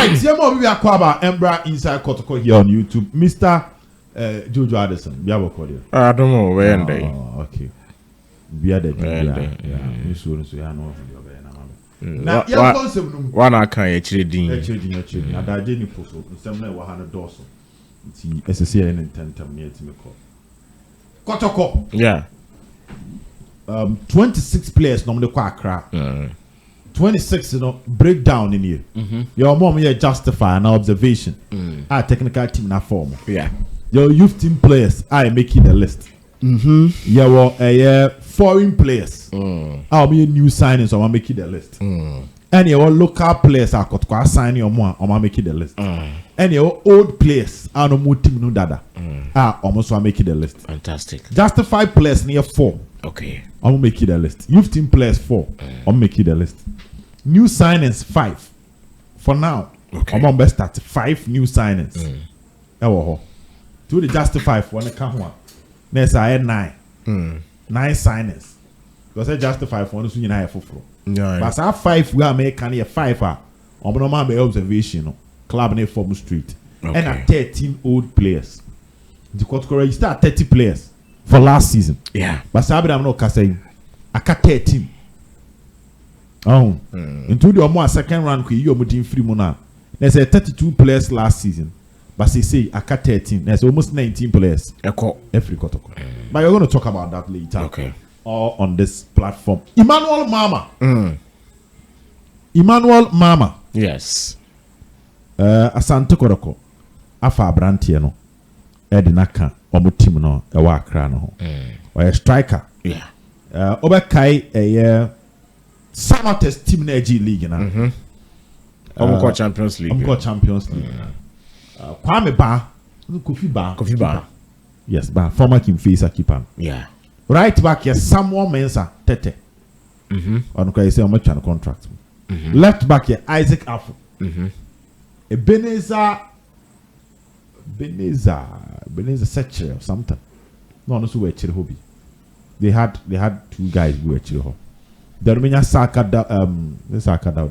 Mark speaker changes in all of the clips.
Speaker 1: Right, we are about Embra inside Kotoko here on YouTube. Mr. Jojo Addison, we have a call here.
Speaker 2: I don't know where they.
Speaker 1: Okay. We are the now,
Speaker 2: one I can't actually do.
Speaker 1: Now, that Jenny Poso, some way 100 dollars. It's a CN and 10 near to me call. Kotoko.
Speaker 2: Yeah.
Speaker 1: 26 players normally quite Accra. 26, breakdown in here. Your mom here justify an observation. Our technical team na form.
Speaker 2: Yeah.
Speaker 1: Your youth team players are making the list. Your foreign players. I'll be new signings or making the list. And your local players are got signing or more or making the list. And your old players are no more team no dada. Almost making the list.
Speaker 2: Fantastic.
Speaker 1: Justify players near 4.
Speaker 2: Okay.
Speaker 1: I'm making the list. Youth team players 4. I'm making the list. New signings 5. For now.
Speaker 2: Okay.
Speaker 1: I'm best start 5 new signings. To the justify for one account one. Next I had 9. 9 signings. Because I justify for one soon I have 4. But I 5 we are making a 5 on normal observation. Club near Form Street. And at 13 old players. The Kotoko start 30 players for last season.
Speaker 2: Yeah.
Speaker 1: But I'm not saying I cut 13. Oh, into the more second round, you are free mona. There's 32 players last season, but they say I cut 13. There's almost 19 players. Every Kotoko. But you're going to talk about that later.
Speaker 2: Okay.
Speaker 1: Or on this platform. Emmanuel Mamah. Emmanuel Mamah.
Speaker 2: Yes.
Speaker 1: Asante Kotoko. Afa Abrantie no. Edinaka. Omo team no. Ewa Accra no. Or a striker.
Speaker 2: Yeah.
Speaker 1: Obekai a Samate's team in G League na.
Speaker 2: Champions League.
Speaker 1: Champions League. Kwame Ba, Kofi Ba. Yes, Ba. Former Kim Facer keeper.
Speaker 2: Yeah.
Speaker 1: Right back here, Samuel Mensah Tete. On the say how much on contract. Left back here, Isaac Afu. Ebenezer Secher or something. No, so we actually hobby. They had 2 guys who were actually. The Romania Saka the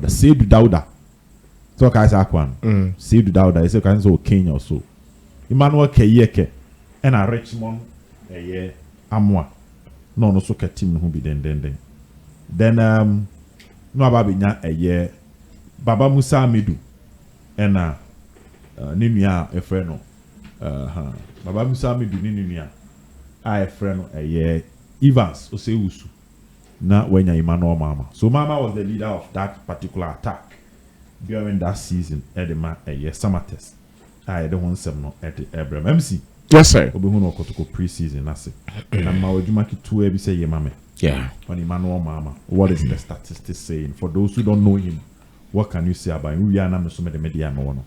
Speaker 1: Saidu Dauda. So guys Akwan. Saidu Dauda is a kind of Kenya or so. Emmanuel Keyeke and a Richmond Amwa. No so team who be then. Then no ababinya a year Baba Musa Midu and Ninia a friend. Baba Musa Midu Ninia a friend a year Evans Oseusu. Not when Emmanuel Mama. So Mama was the leader of that particular attack during that season at the summer test. I don't want some at the Abraham MC.
Speaker 2: Yes, sir.
Speaker 1: We no Kotoko pre-season. That's it. And my Ojumaki 2 every say Mama.
Speaker 2: Yeah.
Speaker 1: On Emmanuel Mama. What is the statistics saying? For those who don't know him, what can you say about him? We are not some of the media no.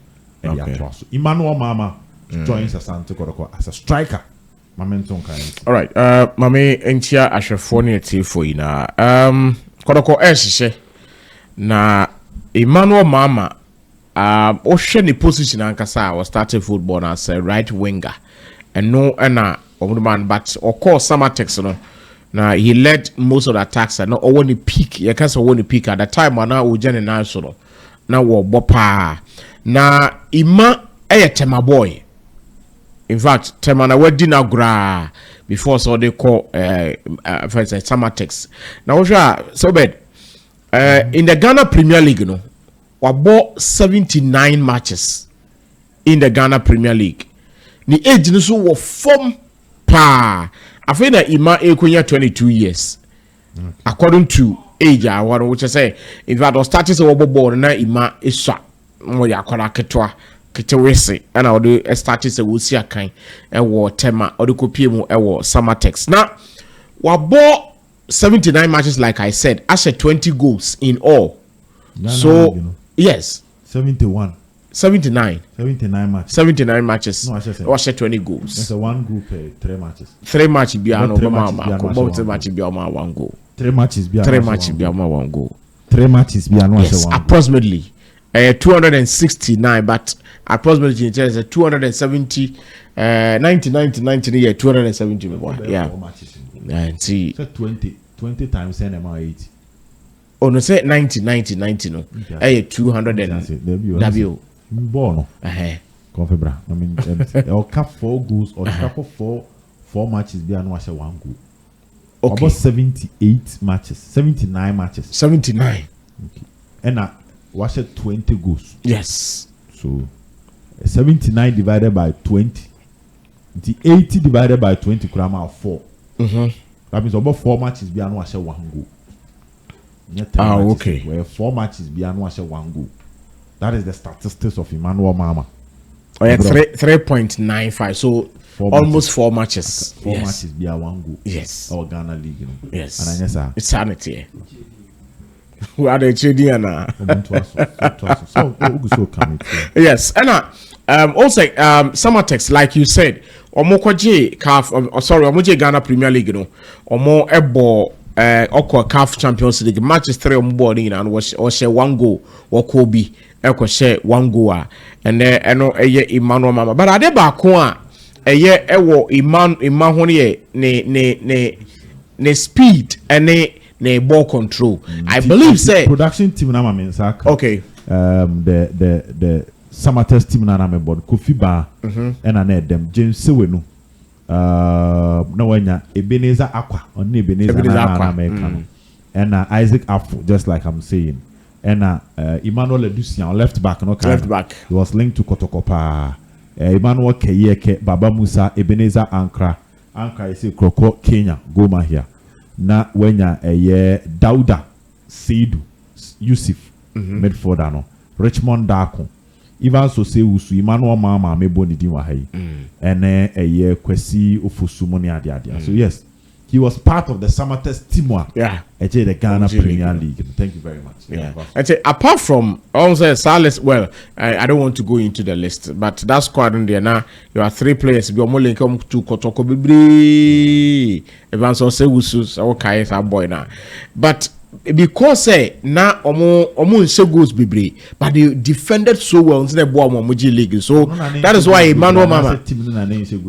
Speaker 1: So Emmanuel Mama joins Asante Kotoko as a striker. All
Speaker 2: right, Mame entia ashefoni eti for ina. Kotoko eshe na Emmanuel Mama ohwe ni position ankasa was started football as a right winger. And no na man but of course Samatex no. Now he led most of the attacks and no one peak. You can't say one peak at the time when I was Jenny National. Now we bopa. Na Ima tema boy. In fact, Temana we dinner gra before so they call first Samatex. Now so bad. In the Ghana Premier League, we bought 79 matches in the Ghana Premier League. The age no so was form pa. I think that Ima Ekunya 22 years. According to age, which I say, in fact, I started to ball na Ima is shot. Moya kola ketwa. Kitewese and I do started to will see a kind and war tema or the copiemo or Samatex. Now, we bought 79 matches, like I said, as a 20 goals in all. Yes,
Speaker 1: 79 matches.
Speaker 2: 79 matches.
Speaker 1: No, I said
Speaker 2: was 20 goals.
Speaker 1: That's a 1 goal per 3 matches.
Speaker 2: 3 matches beyond Obama. 3 matches beyond 1 goal.
Speaker 1: 3 matches beyond
Speaker 2: 3 matches beyond 1 goal.
Speaker 1: 3 matches beyond 1
Speaker 2: goal. Approximately 269, but approximately it is 270 90 yeah 270 yeah. And see
Speaker 1: 20 times
Speaker 2: NMA 80. Oh no, say 90 no. 200 and W.
Speaker 1: Born. Confebra. I mean, or cap 4 goals or cap 4 matches. Be an washer 1 goal. Okay. About 78 matches, 79 matches.
Speaker 2: 79.
Speaker 1: Okay. And washer 20 goals.
Speaker 2: Yes.
Speaker 1: So 79 divided by 20. The 80 divided by 20 grammar 4. That means about 4 matches. Be an washer 1 goal.
Speaker 2: Okay.
Speaker 1: Where 4 matches be an washer 1 goal. That is the statistics of Emmanuel Mama.
Speaker 2: Oh yeah, 3.95. So almost 4 matches.
Speaker 1: 4 matches be a 1 goal.
Speaker 2: Yes.
Speaker 1: Or Ghana League. You know?
Speaker 2: Yes.
Speaker 1: And I guess
Speaker 2: it's sanity. Who are the trading now? Yes, and also Summertex, like you said, Omokoje CAF. Sorry, Omoje Ghana Premier League. No, Omo Ebo. Oko CAF Champions League matches 3 on board in and was share 1 goal or Kobe Eko share 1 goal and then eno Emmanuel Mama but ade ba ko a ewo Emmanuel ne speed and ne ball control. I believe say
Speaker 1: production team na mama Nsaka.
Speaker 2: Okay.
Speaker 1: The summer test team na me board Kofi Ba and an them James Sewenu. No wanya Ebenezer Aqua on Ebenezer Aqua and Isaac Apple, just like I'm saying, and Emmanuel Edusian left back,
Speaker 2: left back.
Speaker 1: He was linked to Kotoko. Emmanuel Keyeke, Baba Musa, Ebenezer Accra is a Kroko Kenya, Goma here. Na wenya Dauda Seidu Yusuf midfielder no Richmond Dako. Even so say Usu Emmanuel Mama me boni di wa hai. And Kwesi Ofusumoni adia. So yes, he was part of the summer test team.
Speaker 2: Yeah.
Speaker 1: The Ghana Premier League. Thank you very much.
Speaker 2: Yeah. And say apart from also Salas, well, I don't want to go into the list, but that squad in there now, you are 3 players. Be more link come to Kotoko Bibri. Even so say Usu, okay, is our boy now. But because na omo nse goals bebre but they defended so well in the boy Moji League, so that is why Emmanuel Mama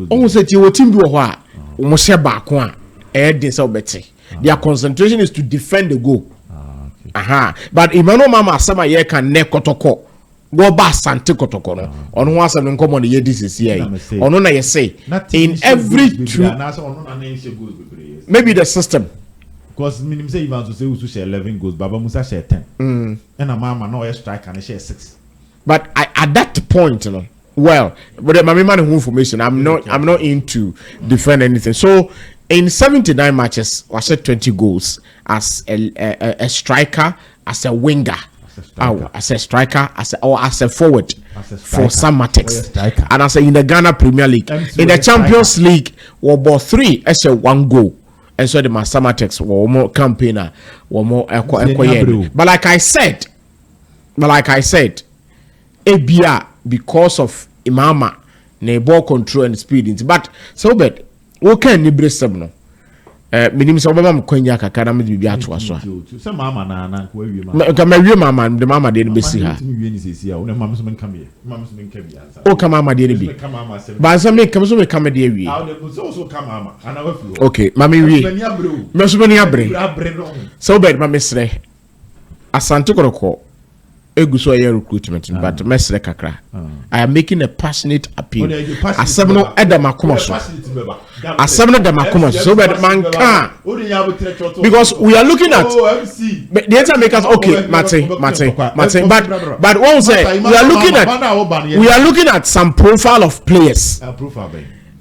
Speaker 2: almost say your team do ho a omo share back one din say obeti their concentration is to defend the goal. But Emmanuel Mama asama ye can ne Kotoko go ba Asante Kotoko no ono ho asem nkomo ne ye this is here ono na ye say in every maybe the system.
Speaker 1: Because minimum say even to say who share 11 goals, Baba Musa share 10. And a Mama no strike and share 6.
Speaker 2: But at that point, you know, well, but my man information, I'm not into defend anything. So in 79 matches, I said 20 goals as a striker, as a winger, as a striker, as a forward for Summertex, and as in the Ghana Premier League, in the Champions League, we bought 3 as a 1 goal. And so the Summertex were more campaigner, were more but like I said, ABR because of Imama, ball control and speed. But so bad, what can you bring some no? Minimum some mama Konya kakana me bibi ato aso.
Speaker 1: Some mama na ko awie
Speaker 2: mama. The mama dey be see her.
Speaker 1: Mama so men come here. Mama so men come here.
Speaker 2: O come mama dey be. But some make come so me come dey awie.
Speaker 1: So come mama. Ana wa fi.
Speaker 2: Okay, mama wie. Me so mani abre. So bad mama sre. Asante Kotoko. Eguso air recruitment, but mesre kakra. I am making a passionate appeal. Asabno edamakomaso. Asabno edamakomaso. So that man can. Because we are looking at the answer makers. Okay, Mate. But one say we are looking at some profile of players.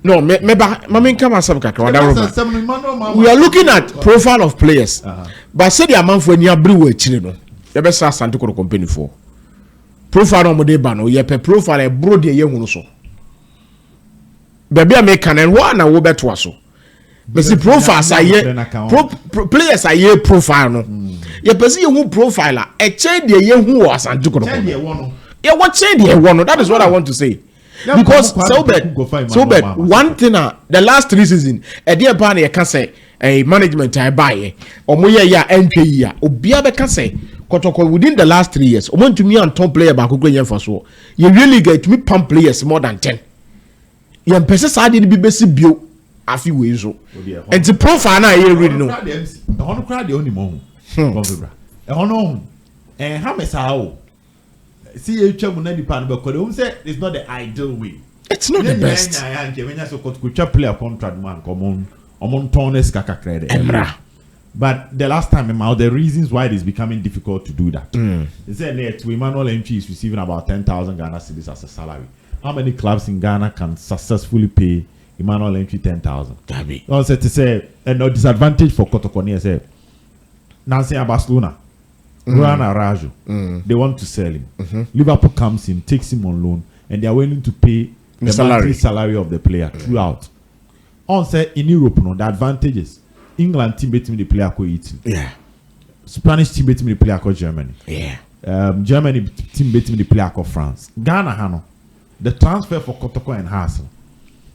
Speaker 2: No, we are looking at profile of players. But say the amount for any brew children. The best Asante Kotoko company for profile no mode ba no ye pe profile e bro de ye hunu so baby American and one na wo beto aso be see profile say players aye profile no ye pe see ye hu profile e che de ye hu o Asante Kotoko ye what che de ye no. That is what I want to say. Because so bad one thing the last 3 seasons e dey ba na ye can say management I buy omo ye ya NPE ya obia be can say Kotoko within the last 3 years omo ntumi an top player ba ko gwen for so you really get me pump players more than 10 ye mpese sa de bi besi bio afi we so and the profile na ye read no
Speaker 1: hono kra de oni mo ho confibra hono ha mesa o see a chum on any pan, but it's not the ideal way.
Speaker 2: It's not the best.
Speaker 1: When I so could play a contract man, come on, Tones Kaka credit.
Speaker 2: Emra.
Speaker 1: But the last time, the reasons why it is becoming difficult to do that. They said that Emmanuel Mama is receiving about 10,000 Ghana cedis as a salary. How many clubs in Ghana can successfully pay Emmanuel Mama 10,000? Also to say, and no disadvantage for Kotoko. Say, Nancy Barcelona, Rwanda Rajo, they want to sell him. Liverpool comes in, takes him on loan, and they are willing to pay the monthly salary of the player throughout. On say in Europe, the advantages. England team beat me the player called Italy.
Speaker 2: Yeah.
Speaker 1: Spanish team beat me the player called Germany.
Speaker 2: Yeah.
Speaker 1: Germany team beat me the player called France. Ghana, Hano. The transfer for Kotoko and Hassel.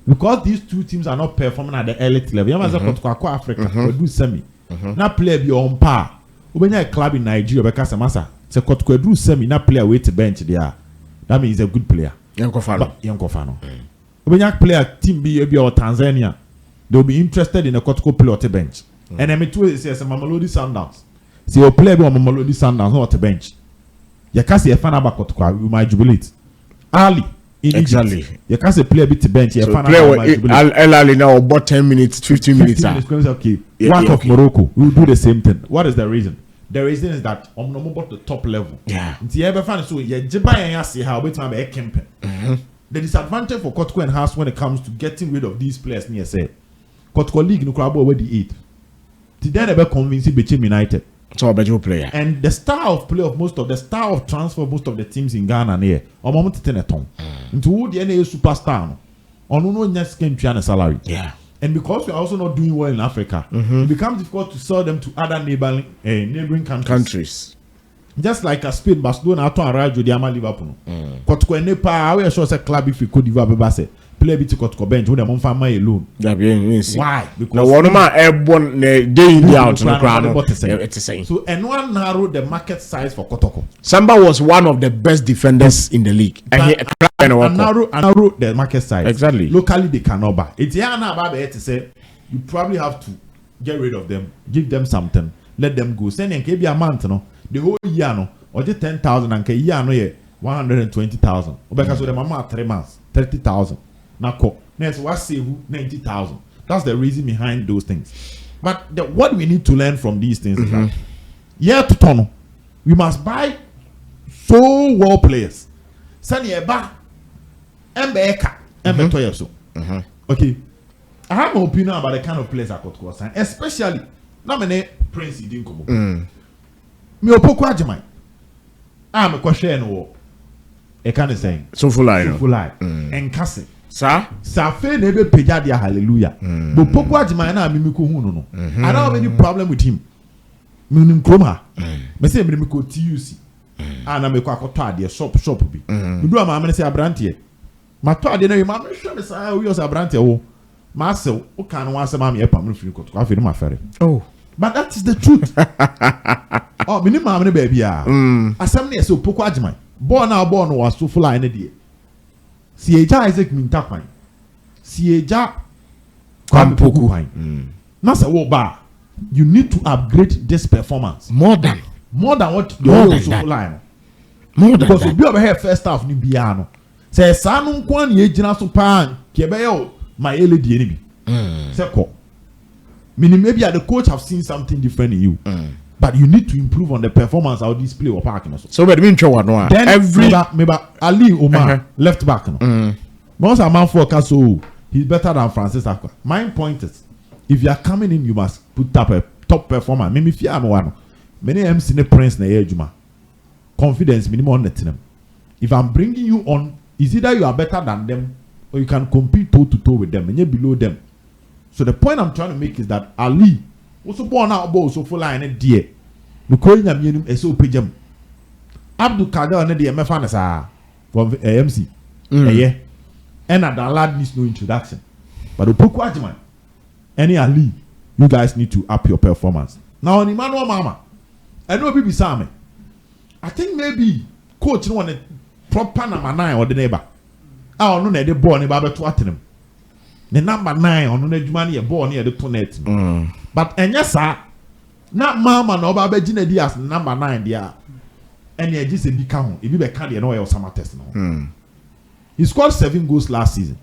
Speaker 1: Because these two teams are not performing at the elite level. You know, Kotoko Africa, we do semi. Now player be on par. When you a club in Nigeria, because Massa, say Kotoko do semi. Now player wait to bench there. That means he's a good player. Yankofano. When you player team be or Tanzania. They'll be interested in a Kotoko play or bench. And then it says a Mamelodi Sundowns. See you play on Mamelodi Sundowns not a bench. You can't see a fan about Kotoko, you might jubilate. Ali in Egypt. You can't say play a bit to bench. You fan about
Speaker 2: Ali now about 10 minutes, 15 minutes.
Speaker 1: Okay. One of Morocco, we will do the same thing. What is the reason? The reason is that I'm not about the top level.
Speaker 2: Yeah.
Speaker 1: You ever find so you jiba and see how we time a campaign. The disadvantage for Kotoko and House when it comes to getting rid of these players near say. Kotoko League no crab over the 8th. Today they were convinced Bechem United.
Speaker 2: So a better player.
Speaker 1: And the style of play of most of the style of transfer of most of the teams in Ghana here. Or moment to ton. Into who the NA superstar. On no just came to salary.
Speaker 2: Yeah.
Speaker 1: And because we are also not doing well in Africa, it becomes difficult to sell them to other neighboring countries. Just like a Spain, Barcelona, Ato and Rajo, Diama, Liverpool. Kotoko and Nepa, we are sure a club if we could develop play bit Kotoko bench when I'm farmer alone. Why? Because
Speaker 2: no one man airborne day in the out no crown. It's the same.
Speaker 1: So and one narrowed the market size for Kotoko.
Speaker 2: Samba was one of the best defenders in the league. And he
Speaker 1: narrowed the market size.
Speaker 2: Exactly.
Speaker 1: Locally they cannot buy. It's here now about to say you probably have to get rid of them, give them something, let them go. Send them be a month no. The whole year no or just 10,000 and year no ye 120,000. Because so the mama 3 months 30,000. Now, next what save 90,000. That's the reason behind those things. But what we need to learn from these things is that to turn, we must buy so well players. Sani eba, embeka, embetoya so. Okay, I have an opinion about the kind of players I could go sign, especially now many Prince didn't come. Me opoko ajimai. I'm a question no. I can't say.
Speaker 2: So full line.
Speaker 1: And Cassie.
Speaker 2: Sir?
Speaker 1: Safe nebe peja dia hallelujah. But Poku Ajimai na mimiko hu no. I don't have any problem with him. Minim kroma. Me say me ko TUC. Ana me ko akoto ade shop bi. Me do am say abrante. Ma to ade na we ma me hwe me say we use abrante wo. Ma sew o kan no asem am ye pam no free ko to afi no ma fere. Oh. But that is the truth. Oh, me ni ma me baby a. Asem na say Poku Ajimai. Born no was so full line dey. Sieja Isaac Mintakwan. Sieja Kwampoku. Nasa wo ba. You need to upgrade this performance.
Speaker 2: More than
Speaker 1: what you also line. More than because we over here first half ni biano. Say sanu nkwan ye gina so pan ke be yo my lady ni bi. Say ko. Meaning maybe the coach have seen something different in you. But you need to improve on the performance of this play or parking.
Speaker 2: So we mean no.
Speaker 1: Then every maybe Ali Omar left back no. Once a man for so he's better than Francis Akwa. My point is if you are coming in you must put up a top performer. Maybe if you are one. Many MC ne Prince na Juma. Confidence minimum on the if I'm bringing you on, is either you are better than them or you can compete toe to toe with them and you're below them. So the point I'm trying to make is that Ali also born out ball so full line dear. No calling them you so pejam. Abdul Kader and the MFANSA from AMC. Yeah. And that lad needs no introduction. But the Poku Ajimai, any Ali, you guys need to up your performance. Now on Emmanuel Mama, I know people say me. I think maybe coach no want a proper number 9 or the neighbor. I don't know the ball neighbor to attend him. The number 9 on the money a ball near the toilet. But and yes sir, not Mama no baba Gina Diaz number 9 there. and he just a big count. If you be can't know your summer test now. He scored 7 goals last season.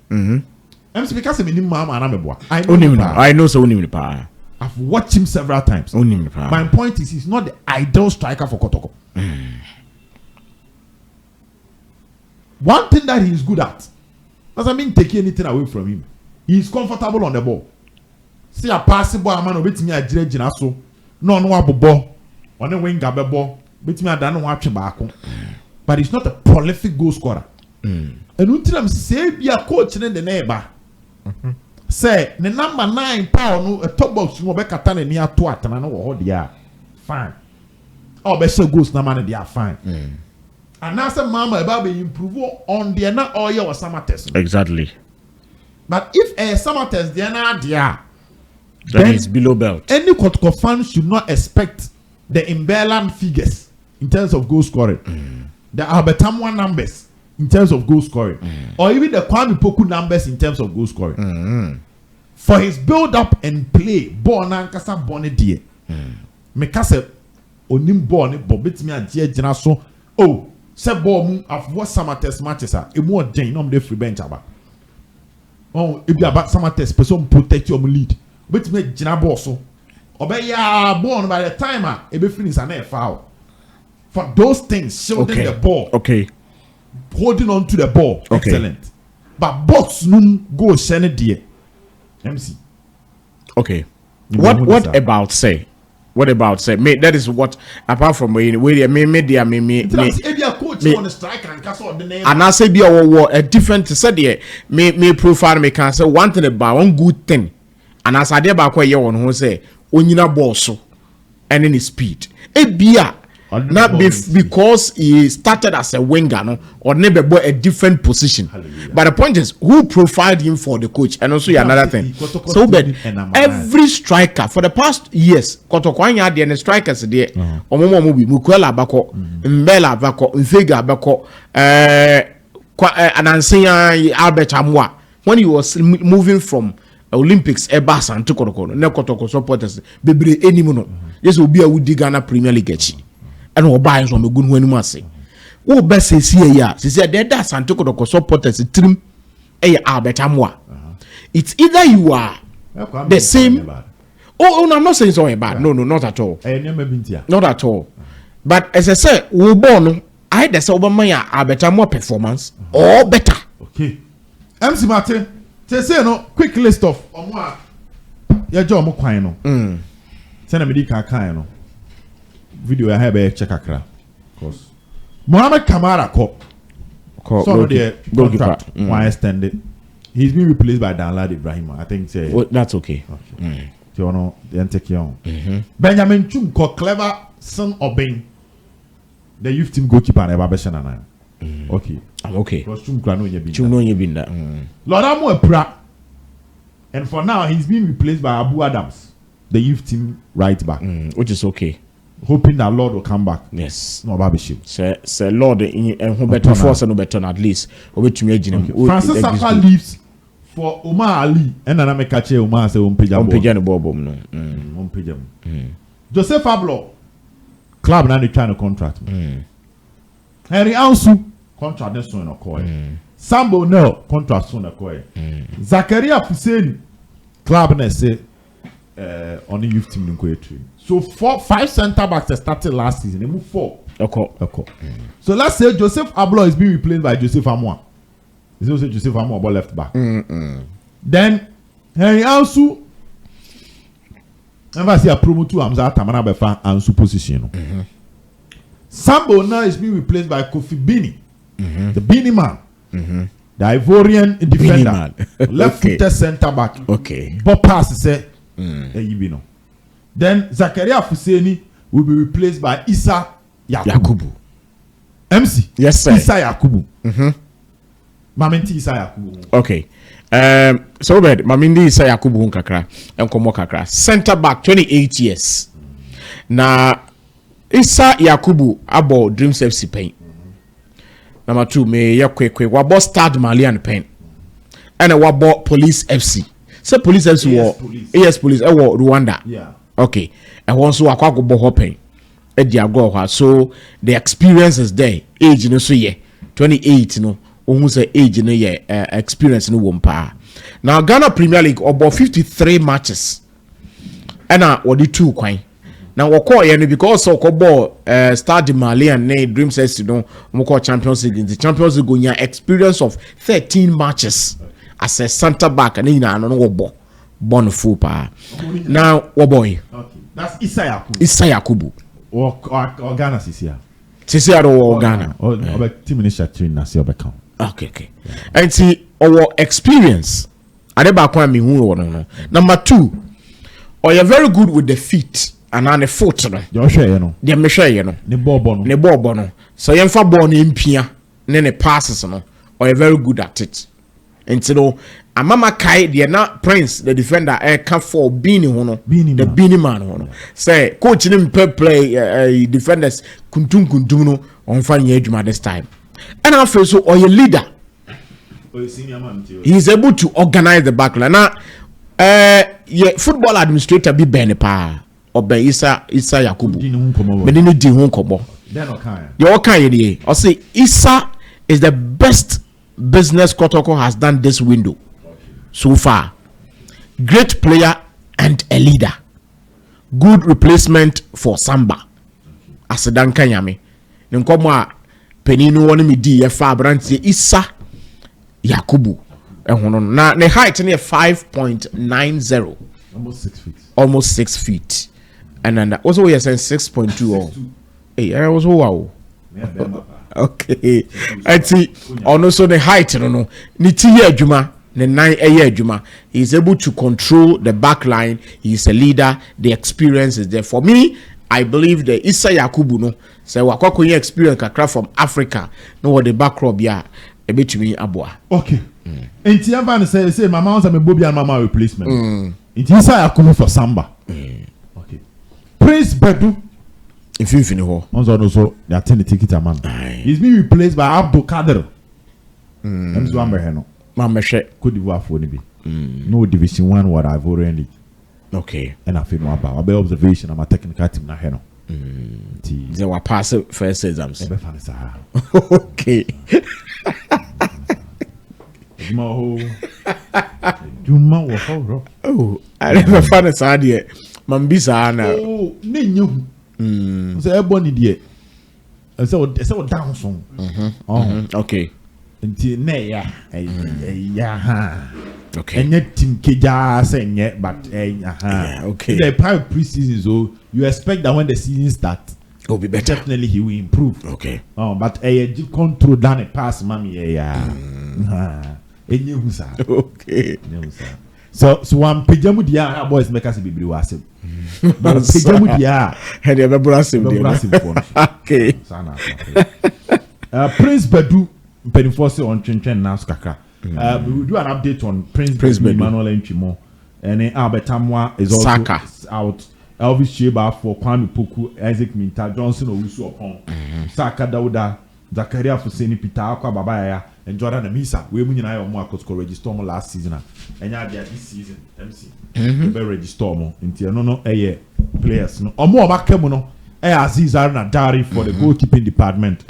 Speaker 1: MC because I'm in Mama and I'm a boy.
Speaker 2: I know so only pa.
Speaker 1: I've watched him several times. My point is he's not the ideal striker for Kotoko. One thing that he's good at doesn't mean taking anything away from him. He's comfortable on the ball. See a passing ball, man, wait me a jina so. No ball. On the wing gabba ball. Wait me a dano watch back. But he's not a prolific goal scorer. And until say be a coach in the neighbor. Say the number 9 pound a top box no be katana near 2 atana no they are fine. Oh be so goals na man they are fine. And now say mama about be improve on the na all your summer test.
Speaker 2: Exactly.
Speaker 1: But if a summer test they na there
Speaker 2: then it's below belt.
Speaker 1: Any Kotoko fan should not expect the Imberland figures in terms of goal scoring. The Albertamwa numbers in terms of goal scoring, or even the Kwame Poku numbers in terms of goal scoring. For his build up and play, born and kasa bonne die. Mekase onim born but bit me a jina so. Oh, se ball of what summer test matches are. A more Jane on the free bench about. Oh, if you about summer test, person protect your lead. Bit me jina ball so. Obey ya born by the timer, a be finish an foul. For those things, shielding the ball.
Speaker 2: Okay.
Speaker 1: Holding on to the ball, excellent. But box num go send dear. MC.
Speaker 2: Okay. What about say? What about say? Me that is what apart from me media me.
Speaker 1: If you coach on the strike and cast out the name.
Speaker 2: And I say be a different said there. Me profile me can say one thing about one good thing. And as I did back where you on who say onyina ball so and any speed. Ebia. Not because he started as a winger, no, or never bought a different position. Hallelujah. But the point is, who profiled him for the coach? And also another thing. So, but every striker for the past years, Kotoko had the strikers there. Omomo Mubi, Mukwela Bako, Mbela Bako, Nfega Bako, Anansenya Albert Amwa. When he was moving from Olympics, Ebas and Kotoko, no Kotoko supporters, Bebre Enimono. Yes, will be a Woody Ghana Premier League. And we buy from a good one must say. Oh, best says here, she said, there does Asante Kotoko supporters a trim a Albert Amwa. It's either you are the same. Oh, no, I'm not saying so bad. No, not at all. Not at all. But as I said, we born, I had the Sobamaya Albert Amwa performance or better.
Speaker 1: Okay. MC Martin, say no quick list of your job, Mokwano. Send a medical kind. Video I have a check Accra. Cause Mohamed Kamara so the contract why extended. He's been replaced by Danlad Ibrahim. I think
Speaker 2: that's okay.
Speaker 1: You know the take on. Benjamin Chum clever son of Ben. The youth team goalkeeper and Babeshana. Okay.
Speaker 2: I'm okay.
Speaker 1: Because Chum Krano
Speaker 2: you been that.
Speaker 1: Lord Amo Pra. And for now he's been replaced by Abu Adams, the youth team right back.
Speaker 2: Which is okay.
Speaker 1: Hoping that Lord will come back.
Speaker 2: Yes.
Speaker 1: No Babiship.
Speaker 2: Say Lord and who better force and better at least.
Speaker 1: Francis Saka leaves for Omar Ali and then I catch Omar say Joseph Ablo club now they trying to contract. Henry Ansu contract next one occur. Sambo no contract soon occur. Zakaria Fuseni club na say on the youth team in Kuwait. So 5 center backs started last season. They moved 4. Okay. So let's say Joseph Ablo is being replaced by Joseph Amwa. Is also Joseph Amwa about left back. Then Henry Ansu. Never see a promo to Amza Tamana Befa Ansu position. Sambo now is being replaced by Kofi Bini, the Bini man, the Ivorian defender, left-footed center back.
Speaker 2: Okay.
Speaker 1: But pass say, Yibino. Then Zakaria Fuseni will be replaced by Issa Yakubu. MC.
Speaker 2: Yes, sir.
Speaker 1: Issa Yakubu. Mamenti Issa Yakubu.
Speaker 2: Okay. So bad. Mamindi Issa Yakubu kakra. Enkomo kakra. Center back 28 years. Na Issa Yakubu abo Dreams FC pain. Number 2 me yakwe wabo Stade Malian pain. And wabo Police FC. Say Police FC war. Yes, Police. Rwanda.
Speaker 1: Yeah.
Speaker 2: Okay. And once you are go hoping. Ediago, so the experience is there. Age no so ye 28 no. Almost age no ye experience no wompa. Now Ghana Premier League about 53 matches. And what the 2 kwan. Now we call you because so ball Stade Mali and Dream says you know we call Champions League. The Champions League go experience of 13 matches as a centre back and in no ball born full pa. Now what boy?
Speaker 1: Okay. That's Issa
Speaker 2: Yakubu.
Speaker 1: Or Ghana Sisia.
Speaker 2: Sisia or Ghana.
Speaker 1: Or team minister train na see obeka.
Speaker 2: Okay. And see our experience. Adeba kwa mi hu no. Number 2. Or you're very good with the feet. And on the foot, no.
Speaker 1: You share, you know.
Speaker 2: They measure, you know.
Speaker 1: The ball,
Speaker 2: no. So you for born in Pia, then the passes, no. Or you're very good at it. And so, a mama kai, they are not Prince, the defender, come for Beanie, the Beanie man, say, coach him per play, defenders, kuntum, on finding age this time. And I feel so, or your leader, he is able to organize the backline. Now, your football administrator be Benepa. Obe Issa Yakubu. Medini di hun kobo. You okay? I say Issa is the best business Kotoko has done this window so far. Great player and a leader. Good replacement for Samba. Asedan Kanyame. Nkomo a peninu woni mi di fa brantie Issa Yakubu. Ehono na the height near 5.90. Almost 6 feet. And then also we are saying 6.2 or hey, I was wow. Okay. I see also the height, no. Niti year juma, the 9 year juma. He is able to control the back line. He is a leader. The experience is there. For me, I believe the Issa Yakubu no. Say wakoko ye experience kakra from Africa. No what the back row ya a bit to me abua.
Speaker 1: Okay. And Tiavan say mama wants a Bobby and Mama replacement. It is Yakubu for Samba. Prince Bedu
Speaker 2: in ho
Speaker 1: also they attend the ticket man. He's been replaced by Abdul Kader. I'm so no.
Speaker 2: Mama she
Speaker 1: Could you for be no division 1 what I've already.
Speaker 2: Okay.
Speaker 1: And I feel more about observation. I'm a technical team na heno.
Speaker 2: They were pass first exams.
Speaker 1: Okay. Juma wo ho.
Speaker 2: Oh, I never found a sad yet. Mambisa na.
Speaker 1: Oh, nenyu. So everybody there. And so down song.
Speaker 2: Okay.
Speaker 1: Until ne ya.
Speaker 2: Okay.
Speaker 1: And yet team keja say but
Speaker 2: okay.
Speaker 1: The private preseason, so you expect that when the season starts,
Speaker 2: will be better.
Speaker 1: Definitely he will improve.
Speaker 2: Okay.
Speaker 1: Oh, but control down a pass, mommy.
Speaker 2: Okay.
Speaker 1: So one pijamu dia boys make us be blue. But pijamu dia
Speaker 2: had ever brasim. Okay.
Speaker 1: Prince Bedu penifose on Chinchen now Skaka. We will do an update on Prince Bedu, Emmanuel Mama, and then Albert Tamwa is also
Speaker 2: Saka
Speaker 1: out. Elvis Sheba for Kwame Poku, Isaac Minta, Johnson Owusu upon Saka Dauda, Zakaria Fuseni Peter Akwa Babaya, and Jordan Amisa. We win I on Kotoko register last season. And yeah, this season, MC. We register more into no players. No, or more Bakemono, Aziz Arna Dari for the goalkeeping department.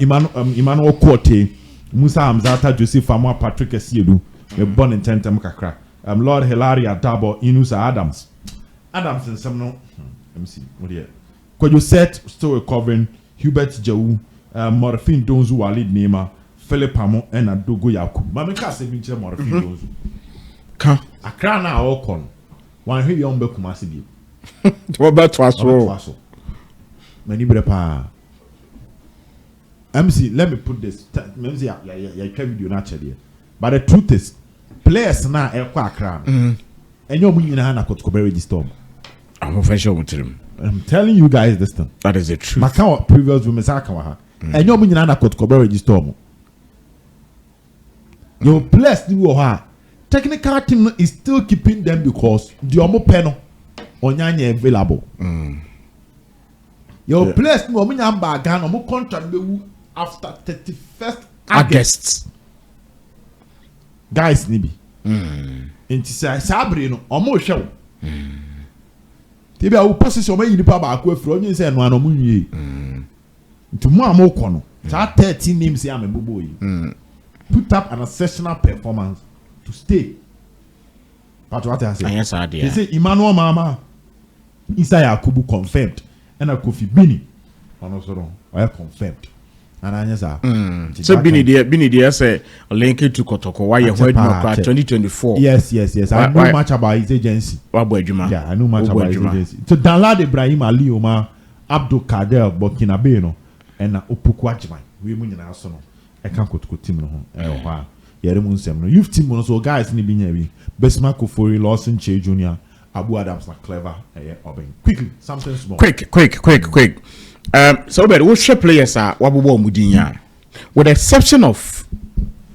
Speaker 1: Emmanuel Korte, Musa Hamzata, Joseph Famwa, Patrick Esiedu, born in Tentem Kakra. Lord Hilaria Dabo, Inusa Adams. Adams and some no MC. What here? Could you set still recovering Hubert Jau, Morphine Donzu, Walid Nema, Philip Hamo, and Adogo Yaku. Mamma Cassie Morphine Donzu. Accra now all con. One here young Bekumasi.
Speaker 2: What about Twasso?
Speaker 1: Many brepa. MC, let me put this. MC, I can video naturally. But the truth is, players now Accra. And you're winning a hand at Kotoko this storm.
Speaker 2: I'm
Speaker 1: telling you guys this thing.
Speaker 2: That is the truth.
Speaker 1: My count previous women Sakawaha. And you're winning a hand at Kotoko this storm. Your players do her. Technical team is still keeping them because the Omo Peno Onyanya available. Your players no mean am bagan omo contract be after 31st
Speaker 2: August.
Speaker 1: Guys nibi. Inti say sabre no omo hwe. Tibi a position ma yinipa ba akwa fro onye say no anomu nwie. Nti mu amoko no. That 13 names here am bobo yi. Put up an exceptional performance to stay. But what I say?
Speaker 2: Yes,
Speaker 1: they say Emmanuel Mama Isaiah Kubu confirmed and a Kofi Bini and also confirmed. And I say
Speaker 2: so Bini there say link it to Kotoko why you heard more 2024.
Speaker 1: Yes. I know much about his agency. Yeah, I know much about his agency. So Danlad Ibrahim Ali Omar Abdul Kader Burkina no and Opoku Ajman. We mun na so no. I can't go to team no. Youth team no so guys ni bi Besma Kofori Lawson Che Jr. Abu Adams na clever quickly something small
Speaker 2: quick so but what share players are wabobo mudinya with the exception of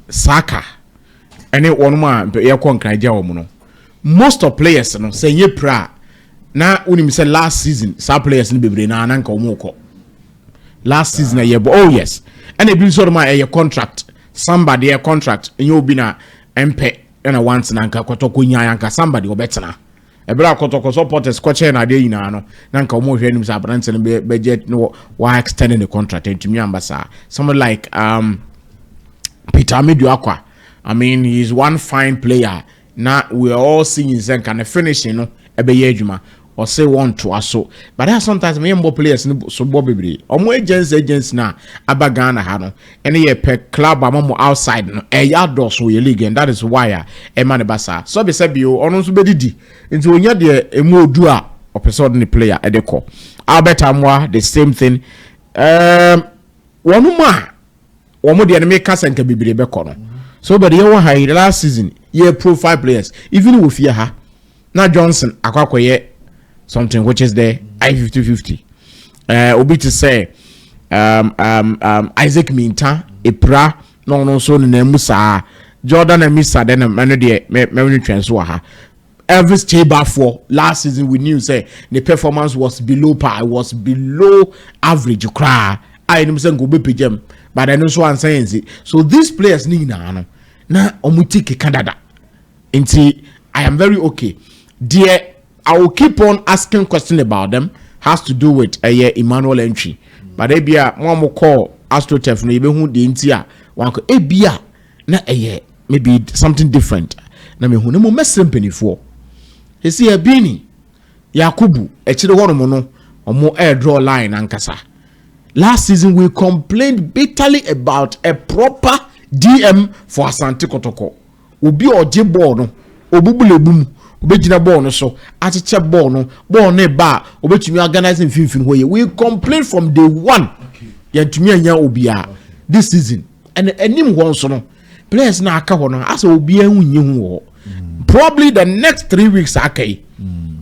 Speaker 2: Saka any one man be e kon kan dia wo no most of players no say ye pra na unim say last season some players ni bebre na nka omo last season a year oh yes and e bi so ma a contract somebody a contract and you be na MP and a once nanka Kotoko nyanka somebody obetena ebra Kotoko supporters kwache na de yina no nanka omo hwe nim sa branch no budget no why extending the contract to me ambassa someone like Peter Meduakwa. I mean he's one fine player now we are all seeing zen can finish no ebe ye adwuma or say want to aso but there sometimes me more players so bobebre omo agents na abagana ha no ene ye per club amamo outside no e ya do so ye league and that is why Emmanuel Basa so be say bio ono so bedidi nti onya de emu odu a opesod ni player e de ko Albert Amwa the same thing wonu ma womo de me kasa nka bibire be ko no so but ye wo high last season ye profile players even with fear ha na Johnson akwakoye something which is there I-50-50 obi to say Isaac Minta Epra no so na musa Jordan and Misa then manu de me transfer ha every stable for last season we knew say the performance was below par, was below average cry I know say go be pjem but I know so an saying so these players ni na omutiki Canada nti I am very okay dear. I will keep on asking questions about them. Has to do with Emmanuel entry. But ebia one more call AstroTurf no ebe hu de ntia wan ko ebia na maybe something different. Na me hu ne mo mesem penifo. Esi Bini Yakubu echire hono mo no omo air draw line ankasa. Last season we complained bitterly about a proper DM for Asante Kotoko. Obi oje ball no obubulebum obejina ball no so acheche ball no ba obetumi organizing finfin hoye we complain from day one yantumi anya obia this season and enim won so no players na aka ho no asa obia hunye hu probably the next 3 weeks akai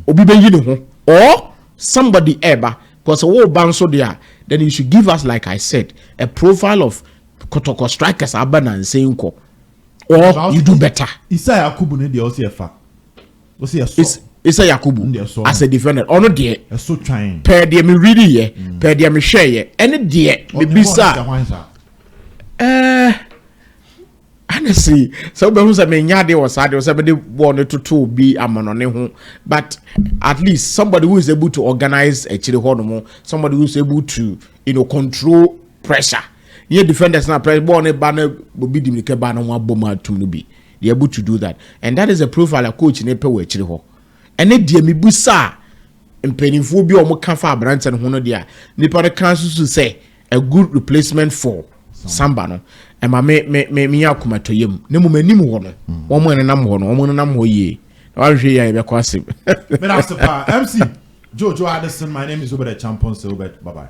Speaker 2: obi be yi ne ho or somebody ever because wo ban so there then you should give us like I said a profile of Kotoko strikers abana nsenko or you do better.
Speaker 1: Isaiah Kubu ne de osefa.
Speaker 2: Isaiah Kubu as a defender. Ono de
Speaker 1: so trying.
Speaker 2: Per de me read ye, per de me share ye. Any de me bisa. Honestly, so be who say me nyade was sad was somebody want to be amanone ho, but at least somebody who is able to organize a chile honomo, somebody who is able to control pressure. Ye defenders na press ball ne ba na obi di mike ba na one bomb to no be. They are able to do that, and that is a profile a coach in a pewe chile ho. And it dear me busa and pennyful be almost canfa branch and hono dia. Nipa the council to say a good replacement for Sambano. And my me akuma to yim. Nemo menimu hono. One man and I'm hono, one and I'm hoye. I'll show you a quasi.
Speaker 1: MC Jojo Addison, my name is Robert Champon, so bye bye.